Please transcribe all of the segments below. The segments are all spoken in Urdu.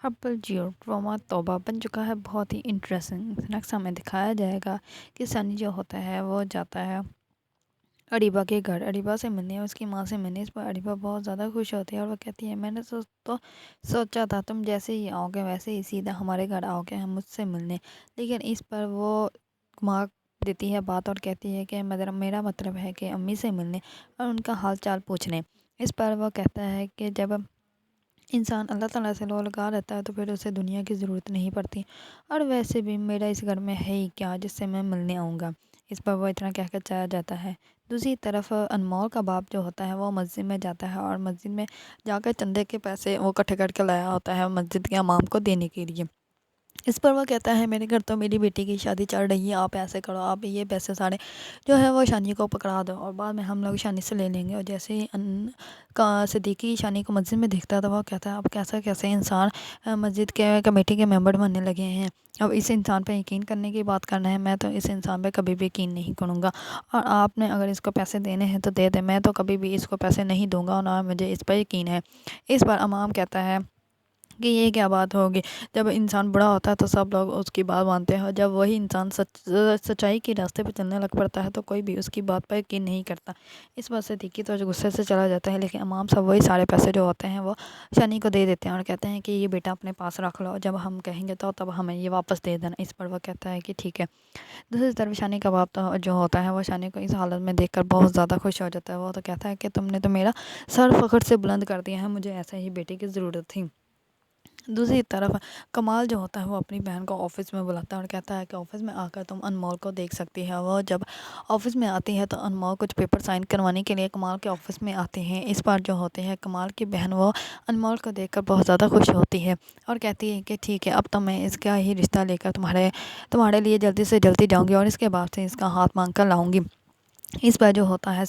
اب جیو ڈرامہ توبہ بن چکا ہے، بہت ہی انٹرسٹنگ نیکسٹ ہمیں دکھایا جائے گا کہ سنی جو ہوتا ہے وہ جاتا ہے اریبہ کے گھر، اریبہ سے ملنے، اس کی ماں سے ملنے۔ اس پر اریبہ بہت زیادہ خوش ہوتی ہے اور وہ کہتی ہے میں نے تو سوچا تھا تم جیسے ہی آؤ گے ویسے ہی سیدھا ہمارے گھر آؤ گے ہم مجھ سے ملنے، لیکن اس پر وہ گھما دیتی ہے بات اور کہتی ہے کہ میرا مطلب ہے کہ امی سے ملنے اور ان کا حال چال پوچھنے۔ اس پر وہ کہتا ہے کہ جب انسان اللہ تعالیٰ سے لگا رہتا ہے تو پھر اسے دنیا کی ضرورت نہیں پڑتی، اور ویسے بھی میرا اس گھر میں ہے ہی کیا جس سے میں ملنے آؤں گا۔ اس پر وہ اتنا کہہ کر چلا جاتا ہے۔ دوسری طرف انمول کا باپ جو ہوتا ہے وہ مسجد میں جاتا ہے اور مسجد میں جا کر چندے کے پیسے وہ اکٹھے کر کے لایا ہوتا ہے مسجد کے امام کو دینے کے لیے۔ اس پر وہ کہتا ہے میرے گھر تو میری بیٹی کی شادی چل رہی ہے، آپ ایسے کرو، آپ یہ پیسے سارے جو ہے وہ شانی کو پکڑا دو اور بعد میں ہم لوگ شانی سے لے لیں گے۔ اور جیسے ہی صدیقی شانی کو مسجد میں دیکھتا ہے تو وہ کہتا ہے اب کیسے انسان مسجد کے کمیٹی کے ممبر بننے لگے ہیں، اب اس انسان پہ یقین کرنے کی بات کرنا ہے، میں تو اس انسان پہ کبھی بھی یقین نہیں کروں گا، اور آپ نے اگر اس کو پیسے دینے ہیں تو دے دیں، میں تو کبھی بھی اس کو پیسے نہیں دوں گا اور نہ مجھے اس پہ یقین ہے۔ اس پر امام کہتا ہے کہ یہ کیا بات ہوگی، جب انسان بڑا ہوتا ہے تو سب لوگ اس کی بات مانتے ہیں، اور جب وہی انسان سچائی کے راستے پہ چلنے لگ پڑتا ہے تو کوئی بھی اس کی بات پر یقین نہیں کرتا۔ اس بات سے صدیقی تو غصے سے چلا جاتا ہے، لیکن امام سب وہی سارے پیسے جو ہوتے ہیں وہ شانی کو دے دیتے ہیں اور کہتے ہیں کہ یہ بیٹا اپنے پاس رکھ لو، جب ہم کہیں گے تو تب ہمیں یہ واپس دے دینا۔ اس پر وہ کہتا ہے کہ ٹھیک ہے۔ دوسری طرف شانی کا باپ تو جو ہوتا ہے وہ شانی کو اس حالت میں دیکھ کر بہت زیادہ خوش ہو جاتا ہے، وہ تو کہتا ہے کہ تم نے تو میرا سر فخر سے بلند کر دیا ہے، مجھے ایسے ہی بیٹے کی ضرورت تھی۔ دوسری طرف کمال جو ہوتا ہے وہ اپنی بہن کو آفس میں بلاتا ہے اور کہتا ہے کہ آفس میں آ کر تم انمول کو دیکھ سکتی ہے۔ وہ جب آفس میں آتی ہے تو انمول کچھ پیپر سائن کروانے کے لیے کمال کے آفس میں آتے ہیں۔ اس بار جو ہوتے ہیں کمال کی بہن وہ انمول کو دیکھ کر بہت زیادہ خوش ہوتی ہے اور کہتی ہے کہ ٹھیک ہے اب تو میں اس کا ہی رشتہ لے کر تمہارے لیے جلدی سے جلدی جاؤں گی اور اس کے بعد سے اس کا ہاتھ مانگ کر لاؤں گی۔ اس پر جو ہوتا ہے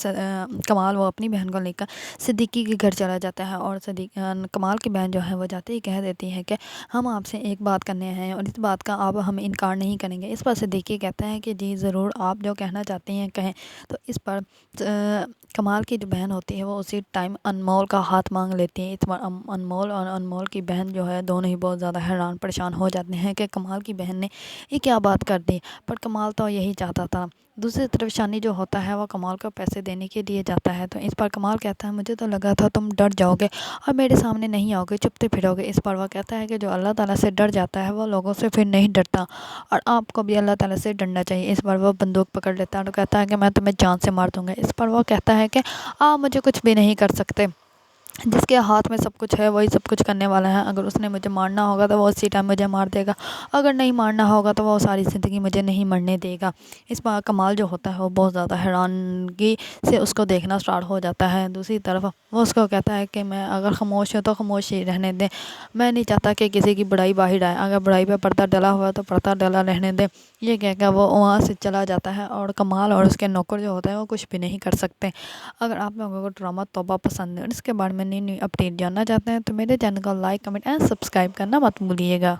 کمال وہ اپنی بہن کو لے کر صدیقی کے گھر چلا جاتا ہے اور کمال کی بہن جو ہے وہ جاتے ہی کہہ دیتی ہے کہ ہم آپ سے ایک بات کرنے ہیں اور اس بات کا آپ ہم انکار نہیں کریں گے۔ اس پر صدیقی کہتا ہے کہ جی ضرور، آپ جو کہنا چاہتے ہیں کہیں۔ تو اس پر کمال کی جو بہن ہوتی ہے وہ اسی ٹائم انمول کا ہاتھ مانگ لیتی ہے۔ اس بار انمول اور انمول کی بہن جو ہے دونوں ہی بہت زیادہ حیران پریشان ہو جاتے ہیں کہ کمال کی بہن نے یہ کیا بات کر دی، پر کمال تو یہی چاہتا تھا۔ دوسری طرف شانی جو ہوتا ہے وہ کمال کو پیسے دینے کے لیے جاتا ہے، تو اس پر کمال کہتا ہے مجھے تو لگا تھا تم ڈر جاؤ گے اور میرے سامنے نہیں آؤ گے، چپتے پھرو گے۔ اس پر وہ کہتا ہے کہ جو اللہ تعالیٰ سے ڈر جاتا ہے وہ لوگوں سے پھر نہیں ڈرتا، اور آپ کو بھی اللہ تعالیٰ سے ڈرنا چاہیے۔ اس پر وہ بندوق پکڑ لیتا ہے اور کہتا ہے کہ میں تمہیں جان سے مار دوں گا۔ اس پر وہ کہتا ہے کہ آپ مجھے کچھ بھی نہیں کر سکتے، جس کے ہاتھ میں سب کچھ ہے وہی سب کچھ کرنے والا ہے، اگر اس نے مجھے مارنا ہوگا تو وہ اسی ٹائم مجھے مار دے گا، اگر نہیں مارنا ہوگا تو وہ ساری زندگی مجھے نہیں مرنے دے گا۔ اس پر کمال جو ہوتا ہے وہ بہت زیادہ حیرانگی سے اس کو دیکھنا سٹارٹ ہو جاتا ہے۔ دوسری طرف وہ اس کو کہتا ہے کہ میں اگر خاموش ہوں تو خاموش ہی رہنے دیں، میں نہیں چاہتا کہ کسی کی برائی باہر آئے، اگر برائی پہ پردہ ڈلا ہوا تو پردہ ڈلا رہنے دیں۔ یہ کہہ کر وہ وہاں سے چلا جاتا ہے اور کمال اور اس کے نوکر جو ہوتا ہے وہ کچھ بھی نہیں کر سکتے۔ اگر آپ لوگوں کو ڈرامہ توبہ پسند ہے اور اس کے بارے میں نئی اپڈیٹ جاننا چاہتے ہیں تو میرے چینل کو لائک، کمنٹ اینڈ سبسکرائب کرنا مت بھولیے گا۔